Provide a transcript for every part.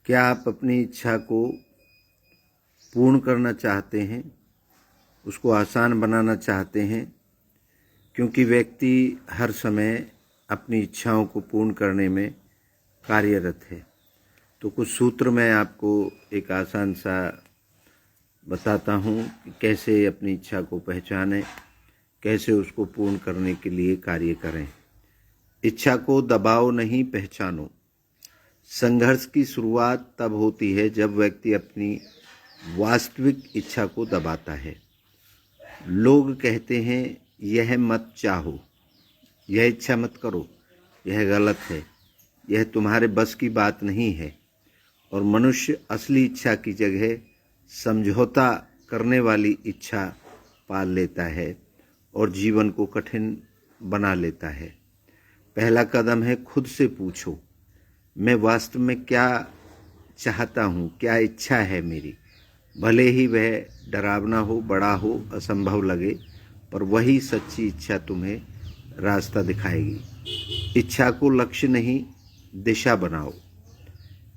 क्या आप अपनी इच्छा को पूर्ण करना चाहते हैं, उसको आसान बनाना चाहते हैं? क्योंकि व्यक्ति हर समय अपनी इच्छाओं को पूर्ण करने में कार्यरत है। तो कुछ सूत्र मैं आपको एक आसान सा बताता हूँ कि कैसे अपनी इच्छा को पहचानें, कैसे उसको पूर्ण करने के लिए कार्य करें। इच्छा को दबाओ नहीं, पहचानो। संघर्ष की शुरुआत तब होती है जब व्यक्ति अपनी वास्तविक इच्छा को दबाता है। लोग कहते हैं यह मत चाहो, यह इच्छा मत करो, यह गलत है, यह तुम्हारे बस की बात नहीं है। और मनुष्य असली इच्छा की जगह समझौता करने वाली इच्छा पाल लेता है और जीवन को कठिन बना लेता है। पहला कदम है खुद से पूछो, मैं वास्तव में क्या चाहता हूँ, क्या इच्छा है मेरी। भले ही वह डरावना हो, बड़ा हो, असंभव लगे, पर वही सच्ची इच्छा तुम्हें रास्ता दिखाएगी। इच्छा को लक्ष्य नहीं, दिशा बनाओ।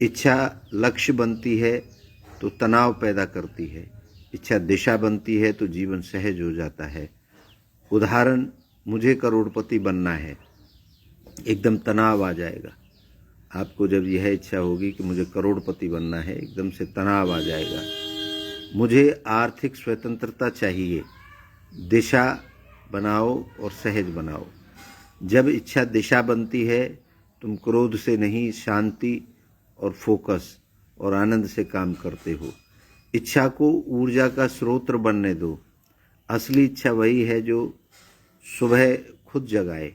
इच्छा लक्ष्य बनती है तो तनाव पैदा करती है, इच्छा दिशा बनती है तो जीवन सहज हो जाता है। उदाहरण, मुझे करोड़पति बनना है, एकदम तनाव आ जाएगा। आपको जब यह इच्छा होगी कि मुझे करोड़पति बनना है, एकदम से तनाव आ जाएगा। मुझे आर्थिक स्वतंत्रता चाहिए, दिशा बनाओ और सहज बनाओ। जब इच्छा दिशा बनती है, तुम क्रोध से नहीं, शांति और फोकस और आनंद से काम करते हो। इच्छा को ऊर्जा का स्रोत बनने दो। असली इच्छा वही है जो सुबह खुद जगाए,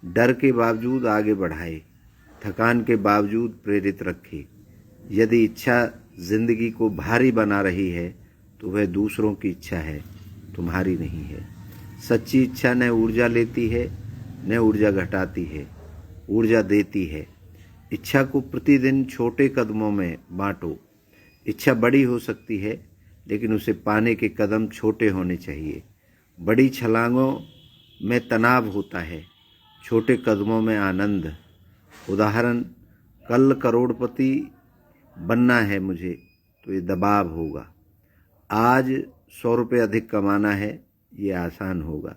डर के बावजूद आगे बढ़ाए, थकान के बावजूद प्रेरित रखे। यदि इच्छा जिंदगी को भारी बना रही है तो वह दूसरों की इच्छा है, तुम्हारी नहीं है। सच्ची इच्छा न ऊर्जा लेती है, न ऊर्जा घटाती है, ऊर्जा देती है। इच्छा को प्रतिदिन छोटे कदमों में बांटो। इच्छा बड़ी हो सकती है, लेकिन उसे पाने के कदम छोटे होने चाहिए। बड़ी छलांगों में तनाव होता है, छोटे कदमों में आनंद। उदाहरण, कल करोड़पति बनना है मुझे, तो ये दबाव होगा। आज 100 रुपये अधिक कमाना है, ये आसान होगा।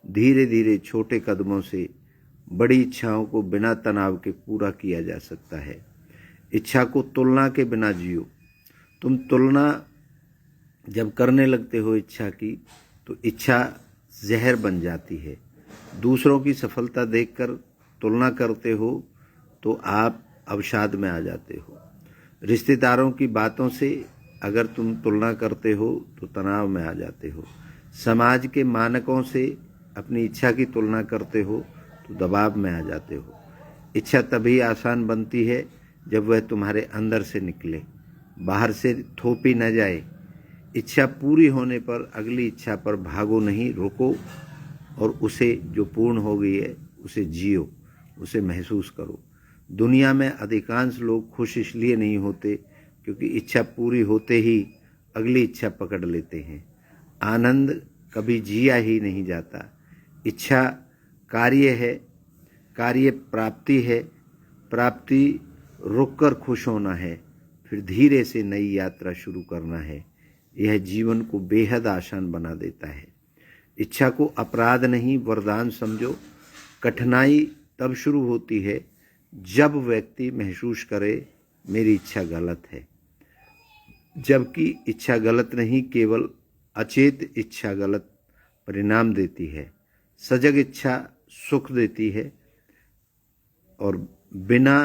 धीरे धीरे छोटे कदमों से बड़ी इच्छाओं को बिना तनाव के पूरा किया जा सकता है। इच्छा को तुलना के बिना जियो। तुम तुलना जब करने लगते हो इच्छा की, तो इच्छा जहर बन जाती है। दूसरों की सफलता देखकर तुलना करते हो तो आप अवसाद में आ जाते हो। रिश्तेदारों की बातों से अगर तुम तुलना करते हो तो तनाव में आ जाते हो। समाज के मानकों से अपनी इच्छा की तुलना करते हो तो दबाव में आ जाते हो। इच्छा तभी आसान बनती है जब वह तुम्हारे अंदर से निकले, बाहर से थोपी न जाए। इच्छा पूरी होने पर अगली इच्छा पर भागो नहीं, रुको और उसे जो पूर्ण हो गई है उसे जियो, उसे महसूस करो। दुनिया में अधिकांश लोग खुश इसलिए नहीं होते क्योंकि इच्छा पूरी होते ही अगली इच्छा पकड़ लेते हैं। आनंद कभी जिया ही नहीं जाता। इच्छा कार्य है, कार्य प्राप्ति है, प्राप्ति रुककर खुश होना है, फिर धीरे से नई यात्रा शुरू करना है। यह जीवन को बेहद आसान बना देता है। इच्छा को अपराध नहीं, वरदान समझो। कठिनाई तब शुरू होती है जब व्यक्ति महसूस करे मेरी इच्छा गलत है, जबकि इच्छा गलत नहीं, केवल अचेत इच्छा गलत परिणाम देती है। सजग इच्छा सुख देती है और बिना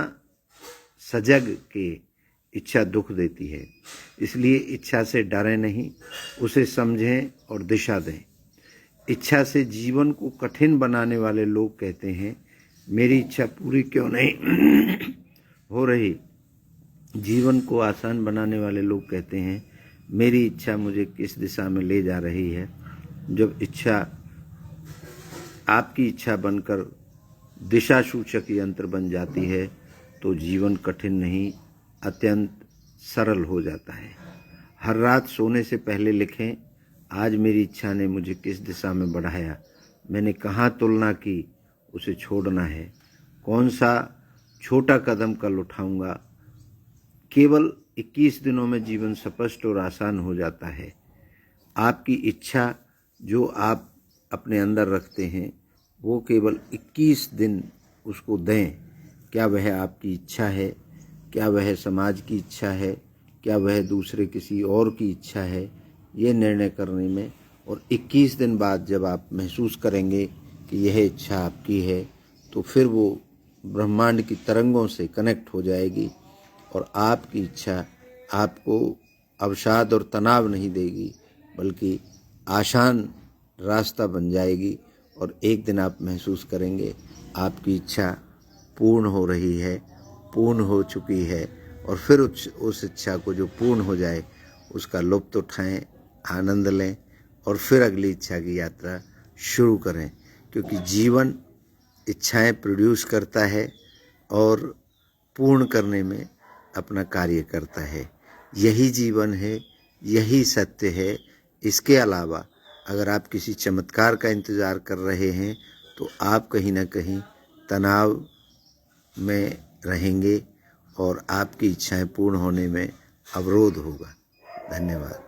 सजग के इच्छा दुख देती है। इसलिए इच्छा से डरें नहीं, उसे समझें और दिशा दें। इच्छा से जीवन को कठिन बनाने वाले लोग कहते हैं मेरी इच्छा पूरी क्यों नहीं हो रही। जीवन को आसान बनाने वाले लोग कहते हैं मेरी इच्छा मुझे किस दिशा में ले जा रही है। जब इच्छा आपकी इच्छा बनकर दिशा सूचक यंत्र बन जाती है तो जीवन कठिन नहीं, अत्यंत सरल हो जाता है। हर रात सोने से पहले लिखें, आज मेरी इच्छा ने मुझे किस दिशा में बढ़ाया, मैंने कहाँ तुलना की, उसे छोड़ना है। कौन सा छोटा कदम कल उठाऊंगा, केवल 21 दिनों में जीवन स्पष्ट और आसान हो जाता है। आपकी इच्छा जो आप अपने अंदर रखते हैं वो केवल 21 दिन उसको दें। क्या वह आपकी इच्छा है, क्या वह समाज की इच्छा है, क्या वह दूसरे किसी और की इच्छा है, ये निर्णय करने में। और 21 दिन बाद जब आप महसूस करेंगे कि यह इच्छा आपकी है तो फिर वो ब्रह्मांड की तरंगों से कनेक्ट हो जाएगी और आपकी इच्छा आपको अवसाद और तनाव नहीं देगी बल्कि आसान रास्ता बन जाएगी। और एक दिन आप महसूस करेंगे आपकी इच्छा पूर्ण हो रही है, पूर्ण हो चुकी है। और फिर उस इच्छा को जो पूर्ण हो जाए उसका लुत्फ़ उठाएं, आनंद लें और फिर अगली इच्छा की यात्रा शुरू करें। क्योंकि जीवन इच्छाएं प्रोड्यूस करता है और पूर्ण करने में अपना कार्य करता है। यही जीवन है, यही सत्य है। इसके अलावा अगर आप किसी चमत्कार का इंतज़ार कर रहे हैं तो आप कहीं ना कहीं तनाव में रहेंगे और आपकी इच्छाएं पूर्ण होने में अवरोध होगा। धन्यवाद।